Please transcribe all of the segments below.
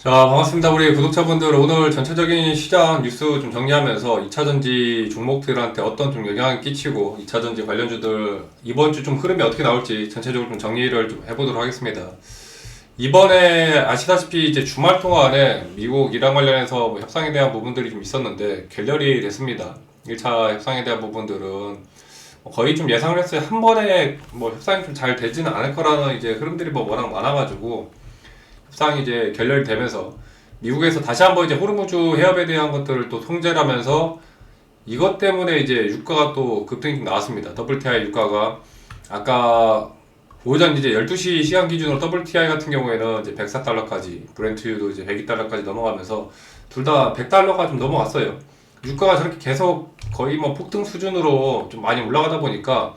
자, 반갑습니다. 우리 구독자분들, 오늘 전체적인 시장 뉴스 좀 정리하면서 2차전지 종목들한테 어떤 좀 영향을 끼치고 2차전지 관련주들 이번 주 좀 흐름이 어떻게 나올지 전체적으로 좀 정리를 좀 해보도록 하겠습니다. 이번에 아시다시피 이제 주말 동안에 미국 이란 관련해서 뭐 협상에 대한 부분들이 좀 있었는데 결렬이 됐습니다. 1차 협상에 대한 부분들은 거의 좀 예상을 했어요. 한 번에 뭐 협상이 좀 잘 되지는 않을 거라는 이제 흐름들이 뭐 워낙 많아가지고 협상이 이제 결렬되면서 미국에서 다시 한번 이제 호르무즈 해협에 대한 것들을 또 통제를 하면서 이것 때문에 이제 유가가 또 급등이 좀 나왔습니다. WTI 유가가 아까 오전 이제 12시 시간 기준으로 WTI 같은 경우에는 이제 104달러까지, 브렌트유도 이제 102달러까지 넘어가면서 둘 다 100달러가 좀 넘어갔어요. 유가가 저렇게 계속 거의 뭐 폭등 수준으로 좀 많이 올라가다 보니까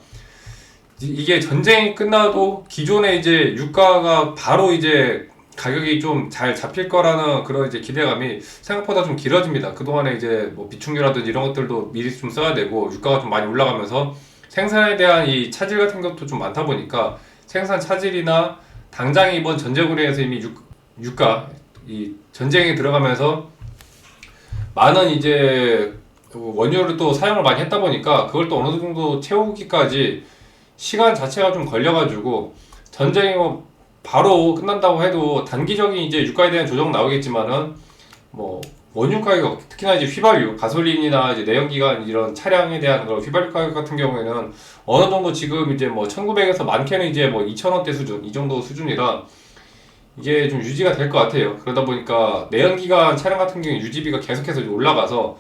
이게 전쟁이 끝나도 기존에 이제 유가가 바로 이제 가격이 좀 잘 잡힐 거라는 그런 이제 기대감이 생각보다 좀 길어집니다. 그동안에 이제 뭐 비축유라든지 이런 것들도 미리 좀 써야 되고 유가가 좀 많이 올라가면서 생산에 대한 이 차질 같은 것도 좀 많다 보니까 생산 차질이나 당장 이번 전쟁으로 인해서 이미 유가 이 전쟁에 들어가면서 많은 이제 원유를 또 사용을 많이 했다 보니까 그걸 또 어느 정도 채우기까지 시간 자체가 좀 걸려가지고 전쟁이 뭐 바로 끝난다고 해도 단기적인 이제 유가에 대한 조정 나오겠지만은 뭐 원유 가격, 특히나 이제 휘발유, 가솔린이나 이제 내연기관 이런 차량에 대한 그런 휘발유 가격 같은 경우에는 어느 정도 지금 이제 뭐 1900에서 많게는 이제 뭐 2000원대 수준 이 정도 수준이라 이게 좀 유지가 될 것 같아요. 그러다 보니까 내연기관 차량 같은 경우에 유지비가 계속해서 이제 올라가서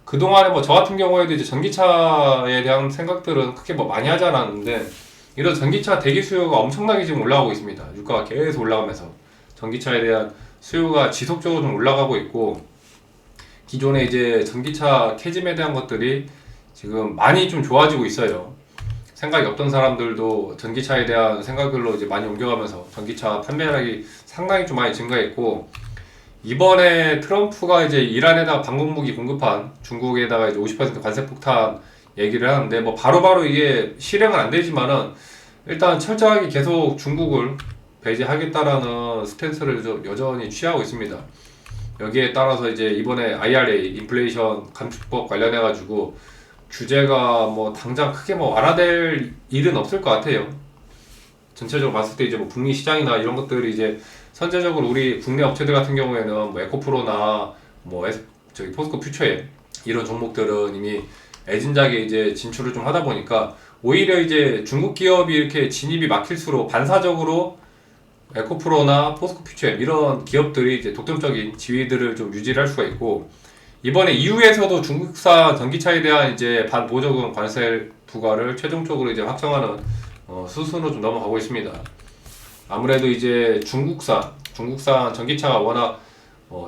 그동안에 뭐 저 같은 경우에도 이제 전기차에 대한 생각들은 크게 뭐 많이 하지 않았는데 이런 전기차 대기 수요가 엄청나게 지금 올라가고 있습니다. 유가가 계속 올라가면서 전기차에 대한 수요가 지속적으로 좀 올라가고 있고 기존에 이제 전기차 캐즘에 대한 것들이 지금 많이 좀 좋아지고 있어요. 생각이 없던 사람들도 전기차에 대한 생각들로 이제 많이 옮겨가면서 전기차 판매량이 상당히 좀 많이 증가했고 이번에 트럼프가 이제 이란에다가 방공무기 공급한 중국에다가 이제 50% 관세 폭탄 얘기를 하는데 뭐 바로바로 이게 실행은 안 되지만은 일단 철저하게 계속 중국을 배제하겠다라는 스탠스를 여전히 취하고 있습니다. 여기에 따라서 이제 이번에 IRA 인플레이션 감축법 관련해 가지고 규제가 뭐 당장 크게 뭐 완화될 일은 없을 것 같아요. 전체적으로 봤을 때 이제 뭐 북미 시장이나 이런 것들이 이제 선제적으로 우리 국내 업체들 같은 경우에는 뭐 에코프로나 뭐 저기 포스코 퓨처에 이런 종목들은 이미 애진작에 이제 진출을 좀 하다 보니까 오히려 이제 중국 기업이 이렇게 진입이 막힐수록 반사적으로 에코프로나 포스코 퓨처엠 이런 기업들이 이제 독점적인 지위들을 좀 유지를 할 수가 있고 이번에 EU에서도 중국산 전기차에 대한 이제 반보조금 관세 부과를 최종적으로 이제 확정하는 수순으로 좀 넘어가고 있습니다. 아무래도 이제 중국산 전기차가 워낙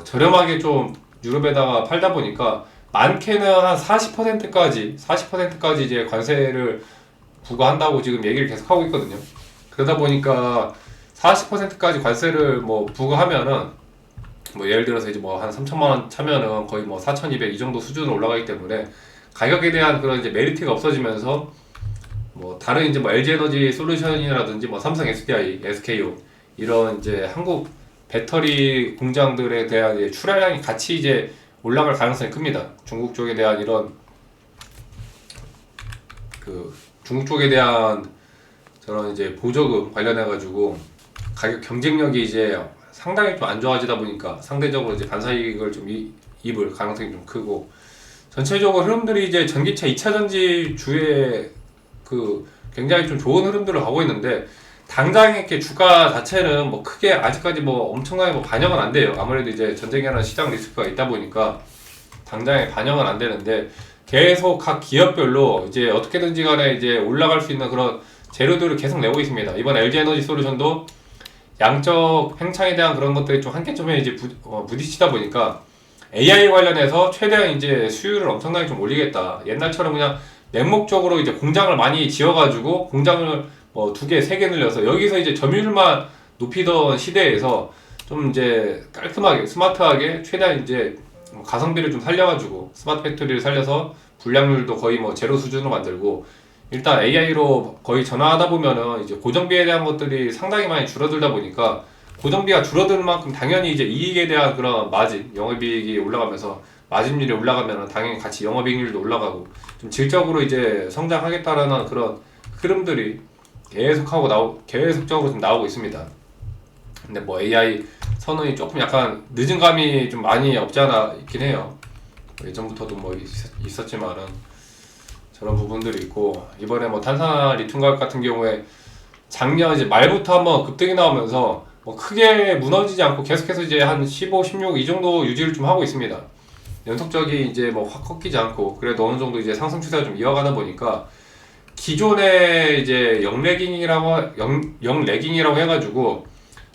저렴하게 좀 유럽에다가 팔다 보니까 많게는 한 40%까지 이제 관세를 부과한다고 지금 얘기를 계속 하고 있거든요. 그러다 보니까 40%까지 관세를 뭐 부과하면은 뭐 예를 들어서 이제 뭐 한 3천만 원 차면은 거의 뭐 4,200 이 정도 수준으로 올라가기 때문에 가격에 대한 그런 이제 메리트가 없어지면서 뭐 다른 이제 뭐 LG에너지 솔루션이라든지 뭐 삼성 SDI, SKO 이런 이제 한국 배터리 공장들에 대한 이제 출하량이 같이 이제 올라갈 가능성이 큽니다. 중국 쪽에 대한 이런 중국 쪽에 대한 저런 이제 보조금 관련해 가지고 가격 경쟁력이 이제 상당히 좀 안 좋아지다 보니까 상대적으로 이제 반사이익을 좀 입을 가능성이 좀 크고 전체적으로 흐름들이 이제 전기차 2차전지 주에 굉장히 좀 좋은 흐름들을 가고 있는데 당장 이렇게 주가 자체는 뭐 크게 아직까지 뭐 엄청나게 뭐 반영은 안 돼요. 아무래도 이제 전쟁이라는 시장 리스크가 있다 보니까 당장에 반영은 안 되는데 계속 각 기업별로 이제 어떻게든지 간에 이제 올라갈 수 있는 그런 재료들을 계속 내고 있습니다. 이번 LG 에너지 솔루션도 양적 팽창에 대한 그런 것들이 좀 한계점에 이제 부딪히다 보니까 AI 관련해서 최대한 이제 수율을 엄청나게 좀 올리겠다. 옛날처럼 그냥 맹목적으로 이제 공장을 많이 지어가지고 공장을 뭐 2개, 3개 늘려서 여기서 이제 점유율만 높이던 시대에서 좀 이제 깔끔하게 스마트하게 최대한 이제 가성비를 좀 살려가지고 스마트 팩토리를 살려서 불량률도 거의 뭐 제로 수준으로 만들고 일단 AI로 거의 전환하다 보면은 이제 고정비에 대한 것들이 상당히 많이 줄어들다 보니까 고정비가 줄어드는 만큼 당연히 이제 이익에 대한 그런 마진, 영업이익이 올라가면서 마진율이 올라가면 당연히 같이 영업이익률도 올라가고 좀 질적으로 이제 성장하겠다라는 그런 흐름들이 계속적으로 좀 나오고 있습니다. 근데 뭐 AI 선언이 조금 약간 늦은 감이 좀 많이 없지 않아 있긴 해요. 예전부터도 뭐 있었지만은 저런 부분들이 있고, 이번에 뭐 탄산 리튬 가격 같은 경우에 작년 이제 말부터 한번 급등이 나오면서 뭐 크게 무너지지 않고 계속해서 이제 한 15, 16 이 정도 유지를 좀 하고 있습니다. 연속적이 이제 뭐 확 꺾이지 않고 그래도 어느 정도 이제 상승 추세가 좀 이어가다 보니까 기존에 이제 영래깅이라고 해가지고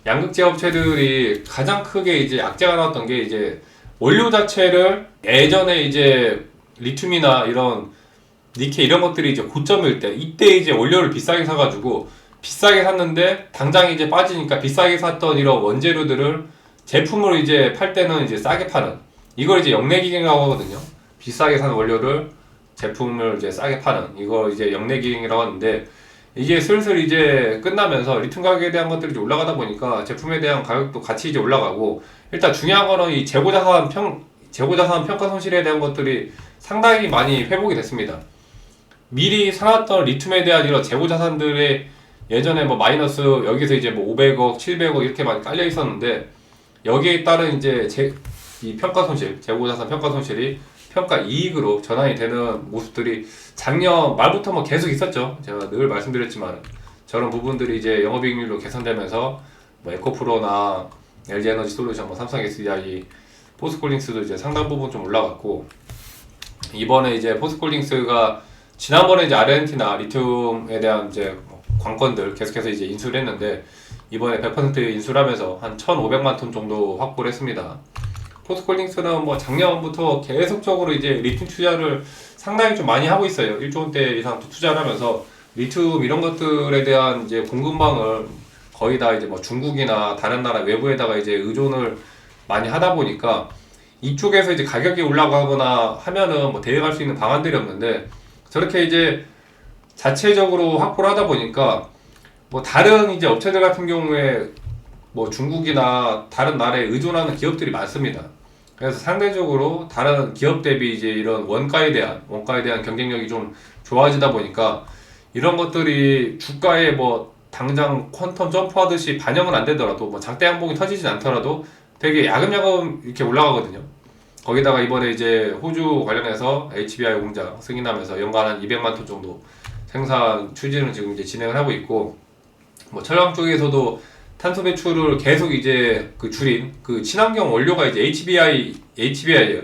양극재 업체들이 가장 크게 이제 악재가 나왔던 게 이제 원료 자체를 예전에 이제 리튬이나 이런 니켈 이런 것들이 이제 고점일 때 이때 이제 원료를 비싸게 사가지고 비싸게 샀는데 당장 이제 빠지니까 비싸게 샀던 이런 원재료들을 제품으로 이제 팔 때는 이제 싸게 파는, 이걸 이제 영래기능이라고 하거든요. 비싸게 산 원료를 제품을 이제 싸게 파는, 이거 이제 영래기능이라고 하는데, 이게 슬슬 이제 끝나면서 리튬 가격에 대한 것들이 이제 올라가다 보니까 제품에 대한 가격도 같이 이제 올라가고, 일단 중요한 거는 이 재고자산 평가 손실에 대한 것들이 상당히 많이 회복이 됐습니다. 미리 사놨던 리튬에 대한 이런 재고자산들의 예전에 뭐 마이너스 여기서 이제 뭐 500억, 700억 이렇게 많이 깔려 있었는데, 여기에 따른 이제 이 평가 손실, 재고자산 평가 손실이 평가 이익으로 전환이 되는 모습들이 작년 말부터 뭐 계속 있었죠. 제가 늘 말씀드렸지만 저런 부분들이 이제 영업이익률로 개선되면서 뭐 에코프로나 LG에너지 솔루션, 뭐 삼성 SDI, 포스코링스도 이제 상당 부분 좀 올라갔고, 이번에 이제 포스코링스가 지난번에 이제 아르헨티나 리튬에 대한 이제 관건들 계속해서 이제 인수를 했는데, 이번에 100% 인수를 하면서 한 1,500만 톤 정도 확보를 했습니다. 포스코링스는 뭐 작년부터 계속적으로 이제 리튬 투자를 상당히 좀 많이 하고 있어요. 1조 원대 이상 투자를 하면서 리튬 이런 것들에 대한 이제 공급망을 거의 다 이제 뭐 중국이나 다른 나라 외부에다가 이제 의존을 많이 하다 보니까 이쪽에서 이제 가격이 올라가거나 하면은 뭐 대응할 수 있는 방안들이 없는데, 저렇게 이제 자체적으로 확보를 하다 보니까 뭐 다른 이제 업체들 같은 경우에 뭐 중국이나 다른 나라에 의존하는 기업들이 많습니다. 그래서 상대적으로 다른 기업 대비 이제 이런 원가에 대한 경쟁력이 좀 좋아지다 보니까 이런 것들이 주가에 뭐 당장 퀀텀 점프하듯이 반영은 안 되더라도, 뭐 장대 양봉이 터지진 않더라도 되게 야금야금 이렇게 올라가거든요. 거기다가 이번에 이제 호주 관련해서 HBI 공장 승인하면서 연간 한 200만 톤 정도 생산 추진을 지금 이제 진행을 하고 있고, 뭐 철강 쪽에서도 탄소 배출을 계속 이제 그 줄인 그 친환경 원료가 이제 HBI예요.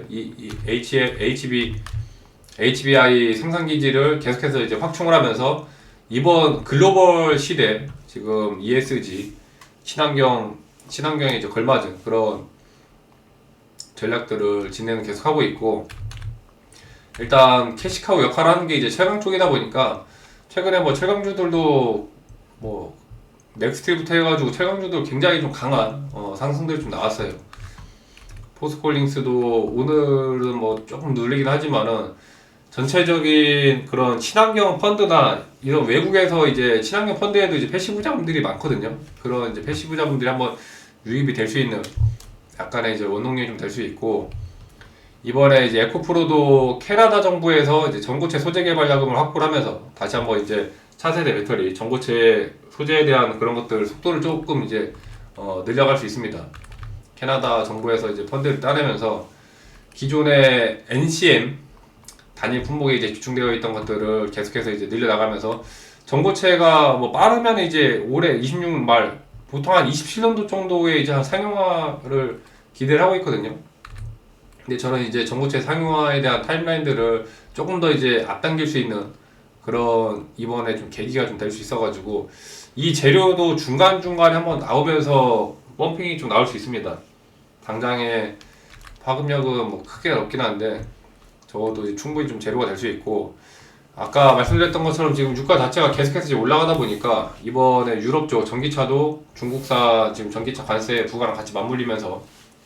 HBI 생산 기지를 계속해서 이제 확충을 하면서 이번 글로벌 시대 지금 ESG 친환경에 이제 걸맞은 그런 전략들을 진행을 계속 하고 있고, 일단 캐시카우 역할을 하는 게 이제 철강 쪽이다 보니까 최근에 뭐 철강주들도 뭐 넥스트부터 해가지고 철강주들 굉장히 좀 강한 상승들이 좀 나왔어요. 포스코링스도 오늘은 뭐 조금 눌리긴 하지만은 전체적인 그런 친환경 펀드나 이런 외국에서 이제 친환경 펀드에도 이제 패시브 자금들이 많거든요. 그런 이제 패시브 자금들이 한번 유입이 될 수 있는 약간의 이제 원동력이 좀 될 수 있고, 이번에 이제 에코프로도 캐나다 정부에서 이제 전고체 소재 개발 자금을 확보를 하면서 다시 한번 이제 차세대 배터리 전고체 소재에 대한 그런 것들 속도를 조금 이제 늘려갈 수 있습니다. 캐나다 정부에서 이제 펀드를 따내면서 기존의 NCM 단일 품목에 이제 집중되어 있던 것들을 계속해서 이제 늘려나가면서 전고체가 뭐 빠르면 이제 올해 26년 말 보통 한 27년도 정도에 이제 한 상용화를 기대를 하고 있거든요. 근데 저는 이제 전고체 상용화에 대한 타임라인들을 조금 더 이제 앞당길 수 있는 그런 이번에 좀 계기가 좀 될 수 있어가지고 이 재료도 중간중간에 한번 나오면서 펌핑이 좀 나올 수 있습니다. 당장에 파급력은 뭐 크게 없긴 한데 적어도 충분히 좀 재료가 될 수 있고, 아까 말씀드렸던 것처럼 지금 유가 자체가 계속해서 이제 올라가다 보니까 이번에 유럽 쪽 전기차도 중국산 지금 전기차 관세 부과랑 같이 맞물리면서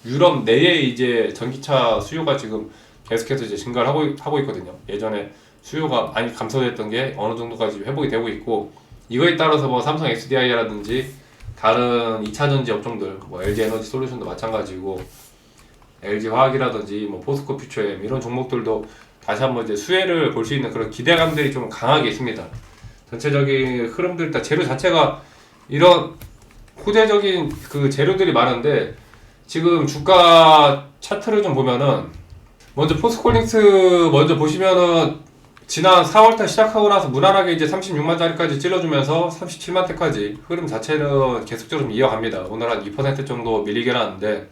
유럽 내에 이제 전기차 수요가 지금 계속해서 이제 증가를 하고 있거든요. 예전에 수요가 많이 감소됐던 게 어느 정도까지 회복이 되고 있고, 이거에 따라서 뭐 삼성 SDI라든지 다른 2차전지 업종들, 뭐 LG 에너지 솔루션도 마찬가지고 LG 화학이라든지 뭐 포스코 퓨처엠 이런 종목들도 다시 한번 이제 수혜를 볼 수 있는 그런 기대감들이 좀 강하게 있습니다. 전체적인 흐름들 일단 재료 자체가 이런 호재적인 그 재료들이 많은데 지금 주가 차트를 좀 보면은 먼저 포스코홀딩스 먼저 보시면은 지난 4월달 시작하고 나서 무난하게 이제 36만짜리까지 찔러주면서 37만대까지 흐름 자체는 계속적으로 이어갑니다. 오늘 한 2% 정도 밀리긴 하는데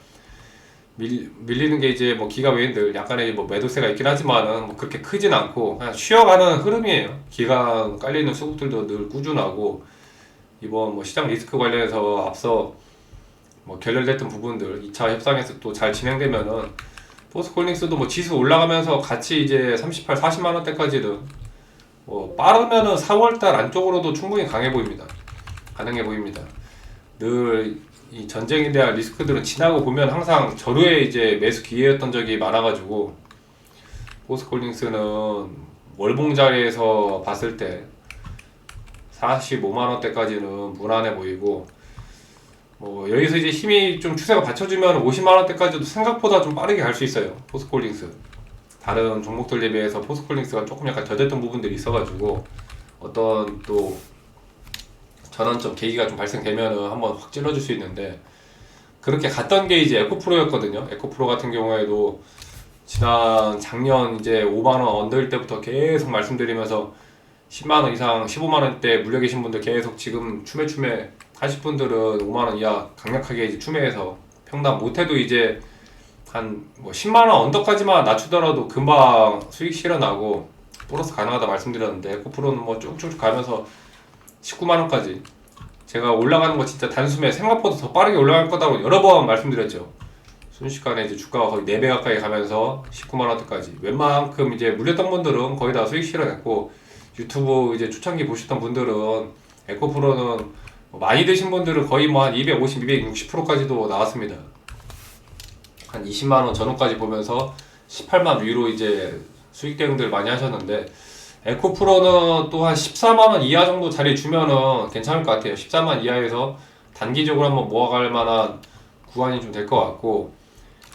밀리는 게 이제 뭐 기가 외인들 약간의 뭐 매도세가 있긴 하지만은 뭐 그렇게 크진 않고 그냥 쉬어가는 흐름이에요. 기가 깔려있는 수급들도 늘 꾸준하고 이번 뭐 시장 리스크 관련해서 앞서 뭐 결렬됐던 부분들 2차 협상에서 또 잘 진행되면은 포스코홀딩스도 뭐 지수 올라가면서 같이 이제 38, 40만 원대까지는 뭐 빠르면은 4월달 안쪽으로도 충분히 강해 보입니다. 가능해 보입니다. 늘 이 전쟁에 대한 리스크들은 지나고 보면 항상 절호의 이제 매수 기회였던 적이 많아가지고 포스코홀딩스는 월봉 자리에서 봤을 때 45만 원대까지는 무난해 보이고 뭐 여기서 이제 힘이 좀 추세가 받쳐주면 50만 원대까지도 생각보다 좀 빠르게 갈 수 있어요. 포스코홀딩스 다른 종목들 대비해서 포스코홀딩스가 조금 약간 더뎠던 부분들이 있어가지고 어떤 또 전환점 계기가 좀 발생되면은 한번 확 찔러줄 수 있는데 그렇게 갔던 게 이제 에코프로였거든요. 에코프로 같은 경우에도 지난 작년 이제 5만원 언더일 때부터 계속 말씀드리면서 10만원 이상 15만원대 물려 계신 분들 계속 지금 추매추매 하실 분들은 5만원 이하 강력하게 이제 추매해서 평당 못해도 이제 한 뭐 10만원 언더까지만 낮추더라도 금방 수익 실현하고 플러스 가능하다 말씀드렸는데 에코프로는 뭐 쭉쭉 가면서 19만원까지 제가 올라가는 거 진짜 단숨에 생각보다 더 빠르게 올라갈 거다고 여러 번 말씀드렸죠. 순식간에 이제 주가가 거의 4배 가까이 가면서 19만원대까지 웬만큼 이제 물렸던 분들은 거의 다 수익 실현했고 유튜브 이제 초창기 보셨던 분들은 에코프로는 많이 드신 분들은 거의 뭐 한 250, 260%까지도 나왔습니다. 한 20만원 전후까지 보면서 18만 위로 이제 수익 대응들 많이 하셨는데 에코프로는 또 한 14만원 이하 정도 자리 주면은 괜찮을 것 같아요. 14만 이하에서 단기적으로 한번 모아갈 만한 구간이 좀 될 것 같고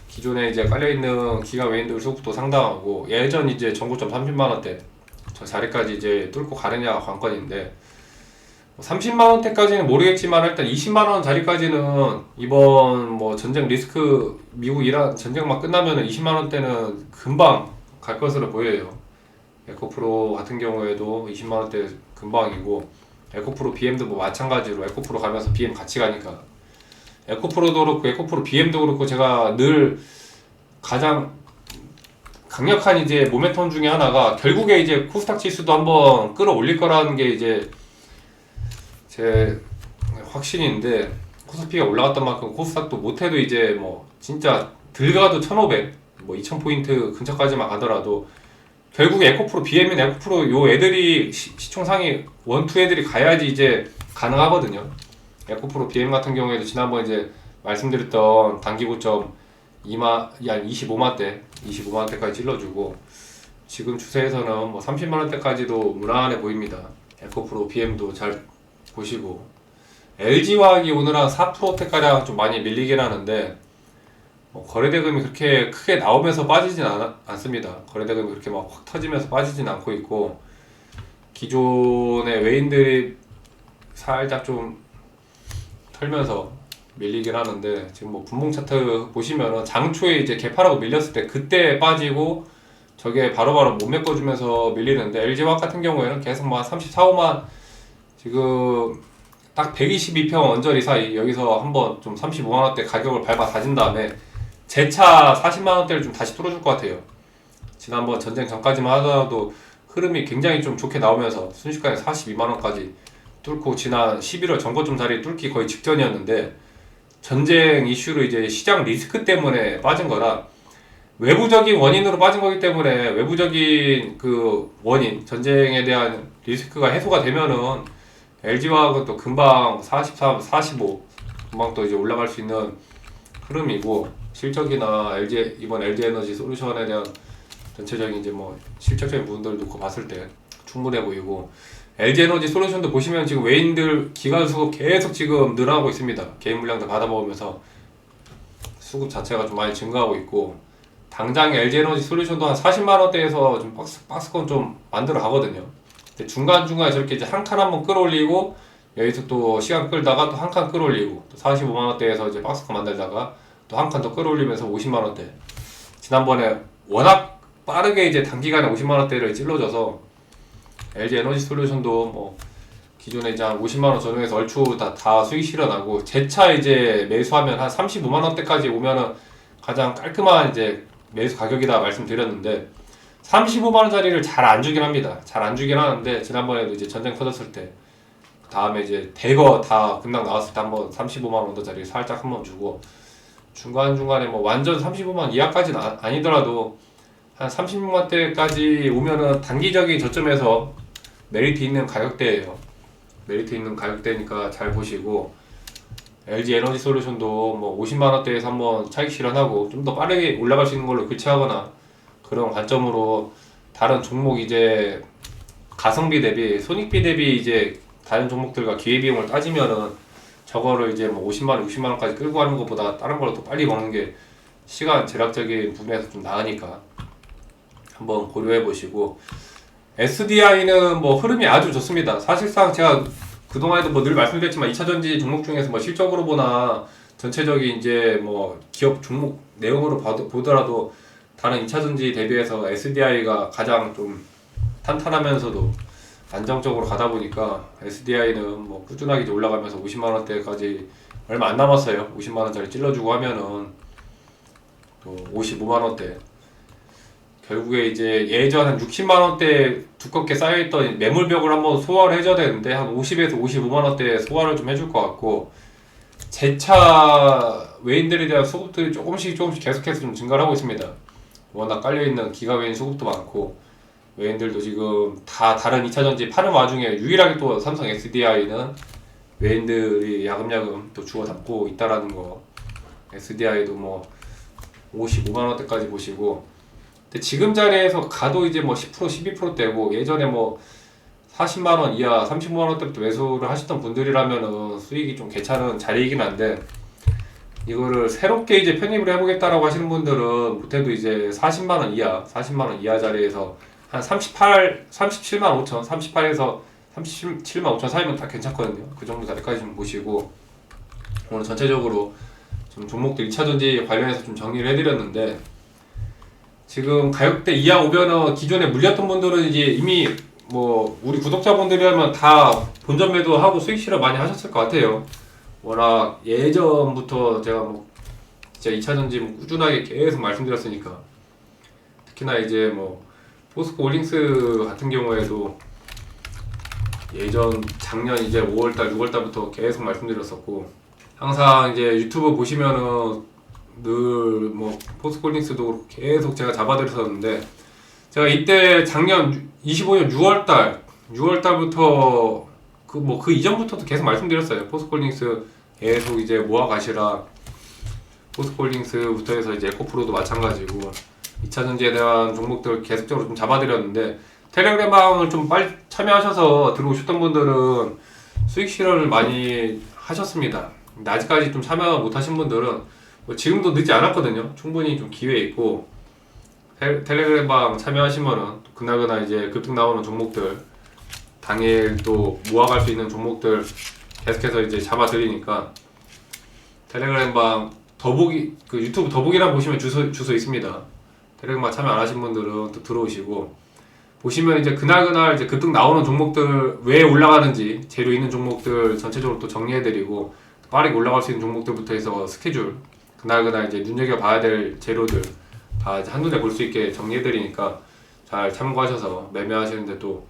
기존에 이제 깔려있는 기가 외인들 수급도 상당하고 예전 이제 전고점 30만원대 저 자리까지 이제 뚫고 가느냐가 관건인데 30만원대까지는 모르겠지만 일단 20만원 자리까지는 이번 뭐 전쟁 리스크 미국 이란 전쟁만 끝나면은 20만원대는 금방 갈 것으로 보여요. 에코프로 같은 경우에도 20만원대 금방이고 에코프로 BM도 뭐 마찬가지로 에코프로 가면서 BM 같이 가니까 에코프로도 그렇고 에코프로 BM도 그렇고 제가 늘 가장 강력한 이제 모멘텀 중에 하나가 결국에 이제 코스닥 지수도 한번 끌어올릴 거라는 게 이제 제 확신인데 코스피가 올라갔던 만큼 코스닥도 못해도 이제 뭐 진짜 들가도 1500, 뭐 2000포인트 근처까지만 가더라도 결국에 에코프로 BM이나 에코프로 요 애들이 시총 상위 1, 2 애들이 가야지 이제 가능하거든요. 에코프로 BM 같은 경우에도 지난번 이제 말씀드렸던 단기 고점 25만대까지 찔러주고 지금 추세에서는 뭐 30만원대까지도 무난해 보입니다. 에코프로 BM도 잘 보시고 LG화학이 오늘 한 4%대가량 좀 많이 밀리긴 하는데 뭐 거래대금이 그렇게 크게 나오면서 빠지진 않습니다. 거래대금이 그렇게 막 확 터지면서 빠지진 않고 있고 기존의 외인들이 살짝 좀 털면서 밀리긴 하는데 지금 뭐 분봉 차트 보시면은 장초에 이제 개파라고 밀렸을 때 그때 빠지고 저게 바로바로 못 메꿔주면서 밀리는데 LG화학 같은 경우에는 계속 막 34, 5만 지금 딱 122평 언저리 사이 여기서 한번 좀 35만원대 가격을 밟아 다진 다음에 재차 40만원대를 좀 다시 뚫어줄 것 같아요. 지난번 전쟁 전까지만 하더라도 흐름이 굉장히 좀 좋게 나오면서 순식간에 42만원까지 뚫고 지난 11월 전고점 자리 뚫기 거의 직전이었는데 전쟁 이슈로 이제 시장 리스크 때문에 빠진 거라 외부적인 원인으로 빠진 거기 때문에 외부적인 그 원인 전쟁에 대한 리스크가 해소가 되면은 LG화학은 또 금방 43, 45 금방 또 이제 올라갈 수 있는 흐름이고 실적이나 이번 LG에너지 솔루션에 대한 전체적인 이제 뭐 실적적인 부분들 놓고 봤을 때 충분해 보이고 LG에너지 솔루션도 보시면 지금 외인들 기관 수급 계속 지금 늘어나고 있습니다. 개인 물량도 받아먹으면서 수급 자체가 좀 많이 증가하고 있고, 당장 LG에너지 솔루션도 한 40만원대에서 좀 박스권 좀 만들어 가거든요. 근데 중간중간에 저렇게 이제 한 칸 한번 끌어올리고, 여기서 또 시간 끌다가 또 한 칸 끌어올리고, 또 45만원대에서 이제 박스권 만들다가 또 한 칸 더 끌어올리면서 50만원대. 지난번에 워낙 빠르게 이제 단기간에 50만원대를 찔러줘서 LG에너지 솔루션도 뭐 기존에 이제 한 50만원 전후에서 얼추 다 수익 실현하고, 재차 이제 매수하면 한 35만원대까지 오면은 가장 깔끔한 이제 매수 가격이다 말씀드렸는데, 35만원짜리를 잘 안 주긴 합니다. 잘 안 주긴 하는데, 지난번에도 이제 전쟁 터졌을 때, 그 다음에 이제 대거 다 급락 나왔을 때 한번 35만원짜리 살짝 한번 주고, 중간중간에 뭐 완전 35만원 이하까지는 아니더라도 한 36만원대까지 오면은 단기적인 저점에서 메리트 있는 가격대예요. 메리트 있는 가격대니까 잘 보시고, LG 에너지 솔루션도 뭐 50만원대에서 한번 차익 실현하고 좀 더 빠르게 올라갈 수 있는 걸로 교체하거나, 그런 관점으로 다른 종목 이제 가성비 대비, 손익비 대비 이제 다른 종목들과 기회비용을 따지면은 저거를 이제 뭐 50만원, 60만원까지 끌고 가는 것보다 다른 걸로 더 빨리 먹는 게 시간 절약적인 부분에서 좀 나으니까 한번 고려해 보시고, SDI는 뭐 흐름이 아주 좋습니다. 사실상 제가 그동안에도 뭐 늘 말씀드렸지만 2차전지 종목 중에서 뭐 실적으로 보나 전체적인 이제 뭐 기업 종목 내용으로 보더라도 다른 2차전지 대비해서 SDI가 가장 좀 탄탄하면서도 안정적으로 가다 보니까 SDI는 뭐 꾸준하게 이제 올라가면서 50만원대까지 얼마 안 남았어요. 50만원짜리 찔러주고 하면은 또 55만원대. 결국에 이제 예전 한 60만원대 두껍게 쌓여있던 매물벽을 한번 소화를 해줘야 되는데, 한 50에서 55만원대 소화를 좀 해줄 것 같고, 재차 외인들에 대한 수급들이 조금씩 계속해서 좀 증가를 하고 있습니다. 워낙 깔려있는 기가 외인 수급도 많고, 외인들도 지금 다 다른 2차전지 파는 와중에 유일하게 또 삼성 SDI는 외인들이 야금야금 또 주워 담고 있다라는 거. SDI도 뭐 55만원대까지 보시고, 근데 지금 자리에서 가도 이제 뭐 10%, 12%대고, 예전에 뭐 40만원 이하, 35만원대부터 매수를 하셨던 분들이라면은 수익이 좀 괜찮은 자리이긴 한데, 이거를 새롭게 이제 편입을 해보겠다라고 하시는 분들은 못해도 이제 40만원 이하 자리에서 한 37만 5천, 38에서 37만 5천 사이면 다 괜찮거든요. 그 정도 자리까지 좀 보시고, 오늘 전체적으로 좀 종목들 2차전지 관련해서 좀 정리를 해드렸는데, 지금 가격대 이하 오면은 기존에 물렸던 분들은 이제 이미 뭐 우리 구독자분들이라면 다 본전 매도하고 수익 실현 많이 하셨을 것 같아요. 워낙 예전부터 제가 뭐 진짜 2차전지 뭐 꾸준하게 계속 말씀드렸으니까. 특히나 이제 뭐 포스코 홀딩스 같은 경우에도 예전 작년 이제 5월달, 6월달부터 계속 말씀드렸었고, 항상 이제 유튜브 보시면은 늘 뭐 포스코홀딩스도 계속 제가 잡아드렸었는데, 제가 이때 작년 25년 6월달부터 그 이전부터도 계속 말씀드렸어요. 포스코홀딩스 계속 이제 모아 가시라. 포스코홀딩스부터 해서 이제 에코프로도 마찬가지고 2차전지에 대한 종목들 계속적으로 좀 잡아드렸는데, 텔레그램방을 좀 빨리 참여하셔서 들어오셨던 분들은 수익 실현을 많이 하셨습니다. 근데 아직까지 좀 참여 못하신 분들은 뭐 지금도 늦지 않았거든요. 충분히 좀 기회 있고, 텔레그램방 참여하시면은 그날그나 이제 급등 나오는 종목들, 당일 또 모아갈 수 있는 종목들 계속해서 이제 잡아드리니까, 텔레그램방 더보기, 그 유튜브 더보기란 보시면 주소 있습니다. 텔레그램방 참여 안 하신 분들은 또 들어오시고, 보시면 이제 그날 이제 급등 나오는 종목들 왜 올라가는지, 재료 있는 종목들 전체적으로 또 정리해드리고, 빠르게 올라갈 수 있는 종목들부터 해서 스케줄, 그날 이제 눈여겨봐야 될 재료들 다 이제 한눈에 볼 수 있게 정리해드리니까 잘 참고하셔서 매매하시는데 또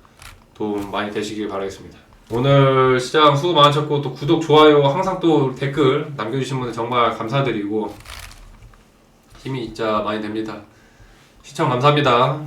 도움 많이 되시길 바라겠습니다. 오늘 시장 수고 많으셨고, 또 구독, 좋아요, 항상 또 댓글 남겨주신 분들 정말 감사드리고 힘이 진짜 많이 됩니다. 시청 감사합니다.